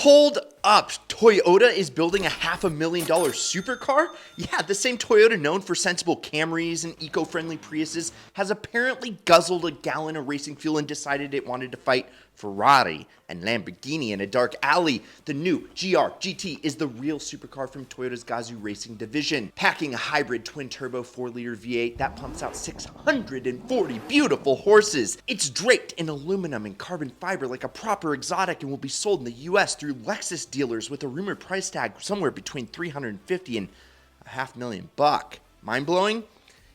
Hold up, Toyota is building a $500,000 supercar? Yeah, the same Toyota known for sensible Camrys and eco-friendly Priuses has apparently guzzled a gallon of racing fuel and decided it wanted to fight Ferrari and Lamborghini in a dark alley. The new GR GT is the real supercar from Toyota's Gazoo Racing division, packing a hybrid twin-turbo 4-liter V8 that pumps out 640 beautiful horses. It's draped in aluminum and carbon fiber like a proper exotic and will be sold in the US through Lexus dealers with a rumored price tag somewhere between $350,000 and $500,000. Mind-blowing?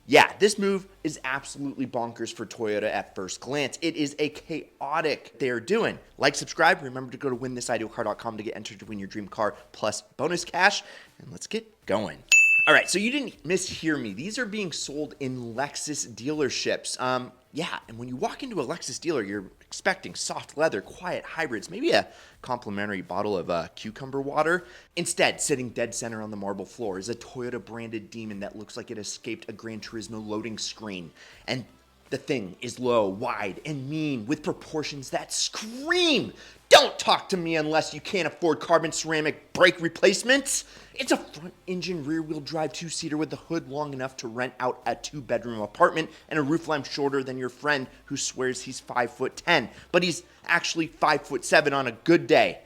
Yeah, this move is absolutely bonkers for Toyota at first glance. It is a chaotic they're doing. Like, subscribe. Remember to go to winthisIdealCar.com to get entered to win your dream car plus bonus cash. And let's get going. All right, so you didn't mishear me. These are being sold in Lexus dealerships. Yeah, and when you walk into a Lexus dealer, you're expecting soft leather, quiet hybrids, maybe a complimentary bottle of cucumber water. Instead, sitting dead center on the marble floor is a Toyota-branded demon that looks like it escaped a Gran Turismo loading screen. And the thing is low, wide, and mean with proportions that scream. Don't talk to me unless you can't afford carbon ceramic brake replacements. It's a front engine rear wheel drive 2-seater with the hood long enough to rent out a 2-bedroom apartment and a roofline shorter than your friend who swears he's 5'10", but he's actually 5'7" on a good day.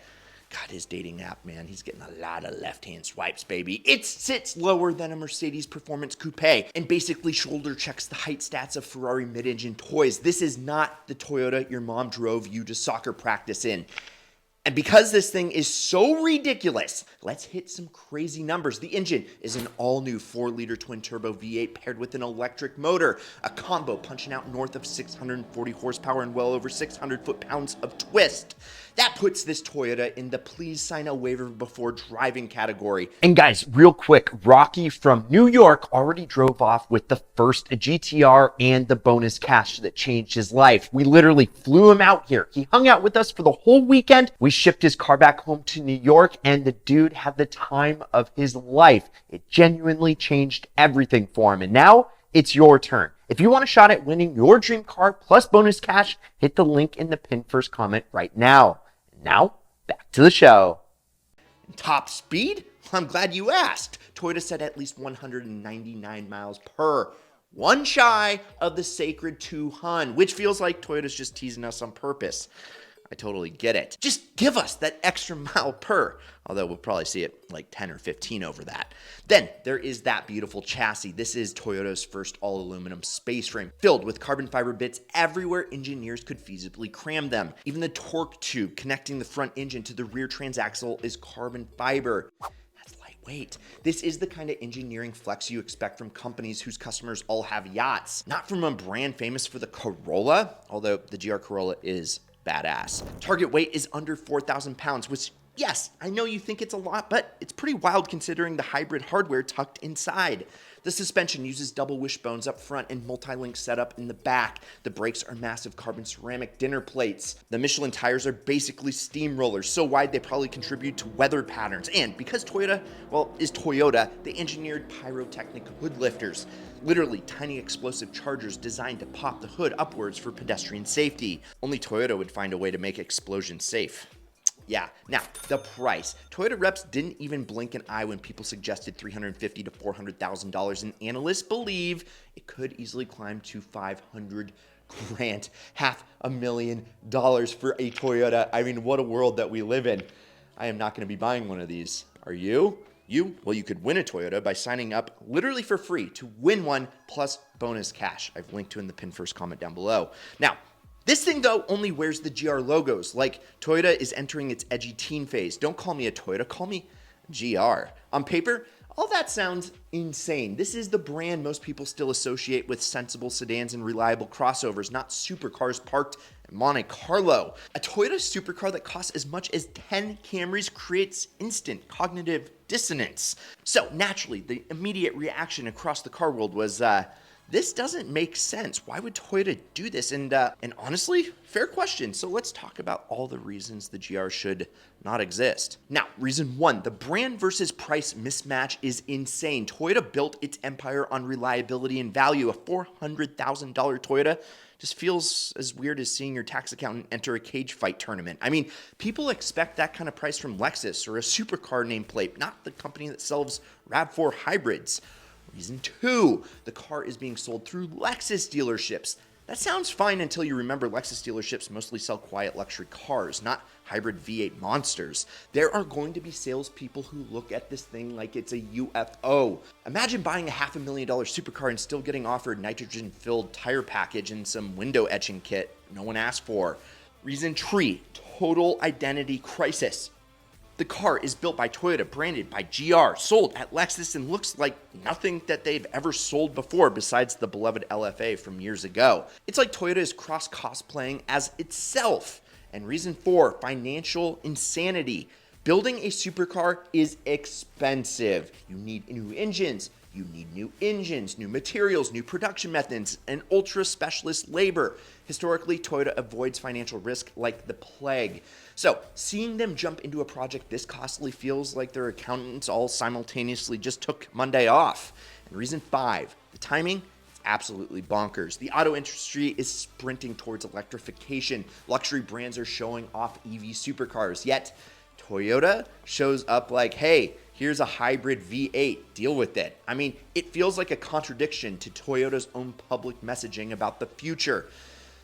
God, his dating app, man, he's getting a lot of left-hand swipes, baby. It sits lower than a Mercedes Performance Coupe and basically shoulder checks the height stats of Ferrari mid-engine toys. This is not the Toyota your mom drove you to soccer practice in. And because this thing is so ridiculous, let's hit some crazy numbers. The engine is an all-new 4-liter twin-turbo V8 paired with an electric motor, a combo punching out north of 640 horsepower and well over 600 foot-pounds of twist. That puts this Toyota in the please sign a waiver before driving category. And guys, real quick, Rocky from New York already drove off with the first GTR and the bonus cash that changed his life. We literally flew him out here. He hung out with us for the whole weekend. We shipped his car back home to New York, and the dude had the time of his life. It genuinely changed everything for him. And now it's your turn. If you want a shot at winning your dream car plus bonus cash, hit the link in the pinned first comment right now. Now, back to the show. Top speed? I'm glad you asked. Toyota said at least 199 miles per. One shy of the sacred 200, which feels like Toyota's just teasing us on purpose. I totally get it. Just give us that extra mile per, although we'll probably see it like 10 or 15 over that. Then there is that beautiful chassis. This is Toyota's first all-aluminum space frame, filled with carbon fiber bits everywhere engineers could feasibly cram them. Even the torque tube connecting the front engine to the rear transaxle is carbon fiber. That's lightweight. This is the kind of engineering flex you expect from companies whose customers all have yachts. Not from a brand famous for the Corolla, although the GR Corolla is badass. Target weight is under 4,000 pounds, which, yes, I know you think it's a lot, but it's pretty wild considering the hybrid hardware tucked inside. The suspension uses double wishbones up front and multi-link setup in the back. The brakes are massive carbon ceramic dinner plates. The Michelin tires are basically steamrollers, so wide they probably contribute to weather patterns. And because Toyota, well, is Toyota, they engineered pyrotechnic hood lifters. Literally tiny explosive chargers designed to pop the hood upwards for pedestrian safety. Only Toyota would find a way to make explosions safe. Yeah, now, the price. Toyota reps didn't even blink an eye when people suggested $350,000 to $400,000, and analysts believe it could easily climb to $500,000. $500,000 for a Toyota. I mean, what a world that we live in. I am not going to be buying one of these. Are you? Well, you could win a Toyota by signing up literally for free to win one plus bonus cash. I've linked to in the pinned first comment down below. Now, this thing, though, only wears the GR logos. Like, Toyota is entering its edgy teen phase. Don't call me a Toyota, call me GR. On paper, all that sounds insane. This is the brand most people still associate with sensible sedans and reliable crossovers, not supercars parked in Monte Carlo. A Toyota supercar that costs as much as 10 Camrys creates instant cognitive dissonance. So, naturally, the immediate reaction across the car world was, This doesn't make sense. Why would Toyota do this? And honestly, fair question. So let's talk about all the reasons the GR should not exist. Now, reason one, the brand versus price mismatch is insane. Toyota built its empire on reliability and value. A $400,000 Toyota just feels as weird as seeing your tax accountant enter a cage fight tournament. I mean, people expect that kind of price from Lexus or a supercar nameplate, not the company that sells RAV4 hybrids. Reason two, the car is being sold through Lexus dealerships. That sounds fine until you remember Lexus dealerships mostly sell quiet luxury cars, not hybrid V8 monsters. There are going to be salespeople who look at this thing like it's a UFO. Imagine buying a $500,000 supercar and still getting offered nitrogen-filled tire package and some window etching kit no one asked for. Reason three, total identity crisis. The car is built by Toyota, branded by GR, sold at Lexus, and looks like nothing that they've ever sold before besides the beloved LFA from years ago. It's like Toyota is cross-cosplaying as itself. And reason four, financial insanity. Building a supercar is expensive. You need new engines. You need new engines, new materials, new production methods, and ultra specialist labor. Historically, Toyota avoids financial risk like the plague. So, seeing them jump into a project this costly feels like their accountants all simultaneously just took Monday off. And reason five, the timing, it's absolutely bonkers. The auto industry is sprinting towards electrification. Luxury brands are showing off EV supercars, yet Toyota shows up like, hey, here's a hybrid V8, deal with it. I mean, it feels like a contradiction to Toyota's own public messaging about the future.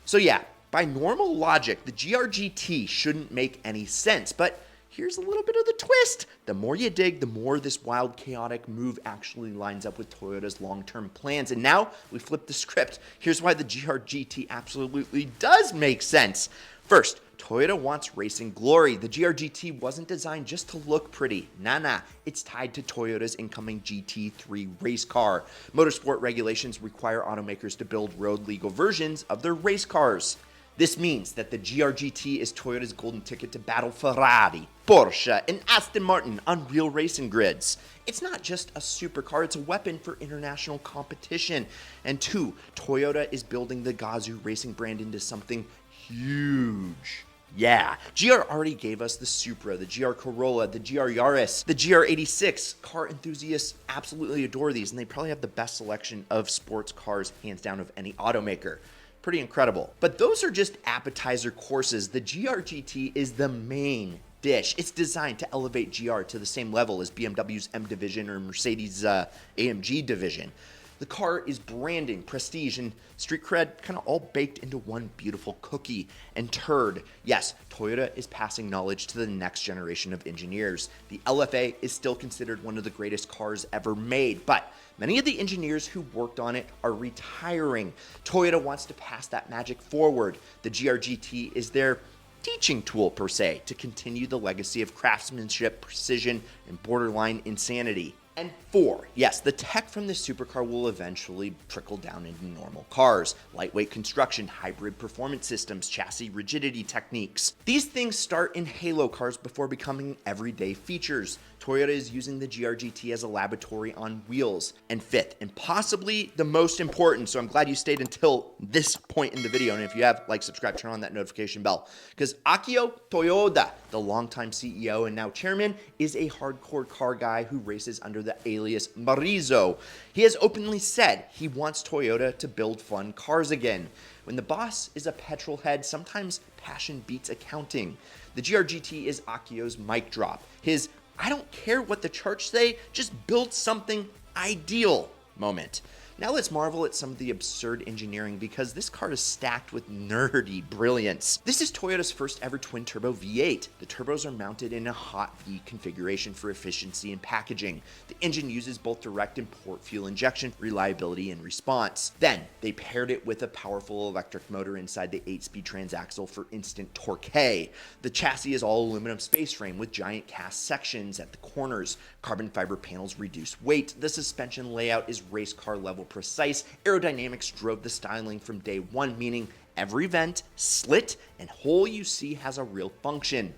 So yeah, by normal logic, the GR GT shouldn't make any sense, but here's a little bit of the twist. The more you dig, the more this wild, chaotic move actually lines up with Toyota's long-term plans. And now we flip the script. Here's why the GR GT absolutely does make sense. First, Toyota wants racing glory. The GR GT wasn't designed just to look pretty. Nah, it's tied to Toyota's incoming GT3 race car. Motorsport regulations require automakers to build road legal versions of their race cars. This means that the GR GT is Toyota's golden ticket to battle Ferrari, Porsche, and Aston Martin on real racing grids. It's not just a supercar, it's a weapon for international competition. And two, Toyota is building the Gazoo racing brand into something huge. Yeah, GR already gave us the Supra, the GR Corolla, the GR Yaris, the GR86. Car enthusiasts absolutely adore these, and they probably have the best selection of sports cars, hands down, of any automaker. Pretty incredible. But those are just appetizer courses. The GR GT is the main dish. It's designed to elevate GR to the same level as BMW's M Division or Mercedes' AMG Division. The car is branding, prestige, and street cred kind of all baked into one beautiful cookie. And turd, yes, Toyota is passing knowledge to the next generation of engineers. The LFA is still considered one of the greatest cars ever made, but many of the engineers who worked on it are retiring. Toyota wants to pass that magic forward. The GR GT is their teaching tool, per se, to continue the legacy of craftsmanship, precision, and borderline insanity. And four, yes, the tech from this supercar will eventually trickle down into normal cars. Lightweight construction, hybrid performance systems, chassis rigidity techniques. These things start in halo cars before becoming everyday features. Toyota is using the GR GT as a laboratory on wheels. And fifth, and possibly the most important, so I'm glad you stayed until this point in the video, and if you have, like, subscribe, turn on that notification bell, because Akio Toyoda, the longtime CEO and now chairman, is a hardcore car guy who races under the alias Marizo. He has openly said he wants Toyota to build fun cars again. When the boss is a petrol head, sometimes passion beats accounting. The GR GT is Akio's mic drop. His I don't care what the charts say, just build something ideal moment. Now let's marvel at some of the absurd engineering, because this car is stacked with nerdy brilliance. This is Toyota's first ever twin-turbo V8. The turbos are mounted in a hot V configuration for efficiency and packaging. The engine uses both direct and port fuel injection, reliability, and response. Then, they paired it with a powerful electric motor inside the 8-speed transaxle for instant torque. The chassis is all aluminum space frame with giant cast sections at the corners. Carbon fiber panels reduce weight. The suspension layout is race car level precise. Aerodynamics drove the styling from day one, meaning every vent, slit, and hole you see has a real function.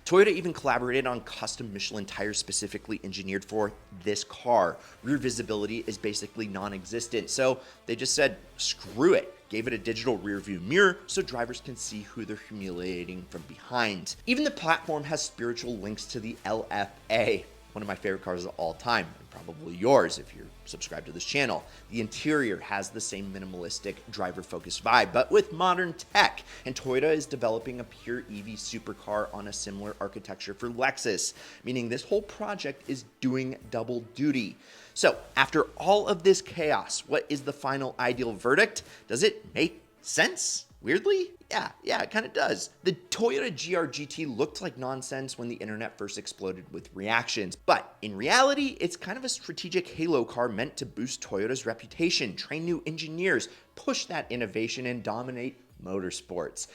Toyota even collaborated on custom Michelin tires specifically engineered for this car. Rear visibility is basically non-existent, so they just said, screw it. Gave it a digital rear view mirror so drivers can see who they're humiliating from behind. Even the platform has spiritual links to the LFA, one of my favorite cars of all time, and probably yours if you're subscribed to this channel. The interior has the same minimalistic, driver-focused vibe, but with modern tech, and Toyota is developing a pure EV supercar on a similar architecture for Lexus, meaning this whole project is doing double duty. So, after all of this chaos, what is the final ideal verdict? Does it make sense? Weirdly? Yeah, it kind of does. The Toyota GR GT looked like nonsense when the internet first exploded with reactions, but in reality, it's kind of a strategic halo car meant to boost Toyota's reputation, train new engineers, push that innovation, and dominate motorsports.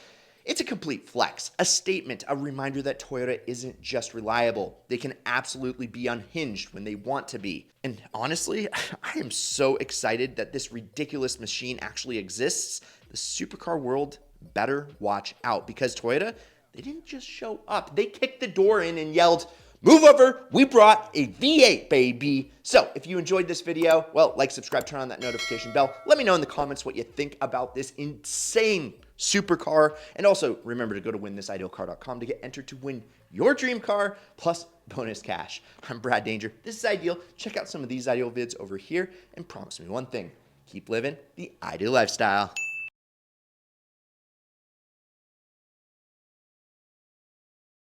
It's a complete flex, a statement, a reminder that Toyota isn't just reliable. They can absolutely be unhinged when they want to be. And honestly, I am so excited that this ridiculous machine actually exists. The supercar world better watch out, because Toyota, they didn't just show up. They kicked the door in and yelled, "Move over, we brought a V8, baby." So if you enjoyed this video, well, like, subscribe, turn on that notification bell. Let me know in the comments what you think about this insane supercar. And also remember to go to winthisidealcar.com to get entered to win your dream car plus bonus cash. I'm Brad Danger. This is Ideal. Check out some of these Ideal vids over here and promise me one thing: keep living the ideal lifestyle.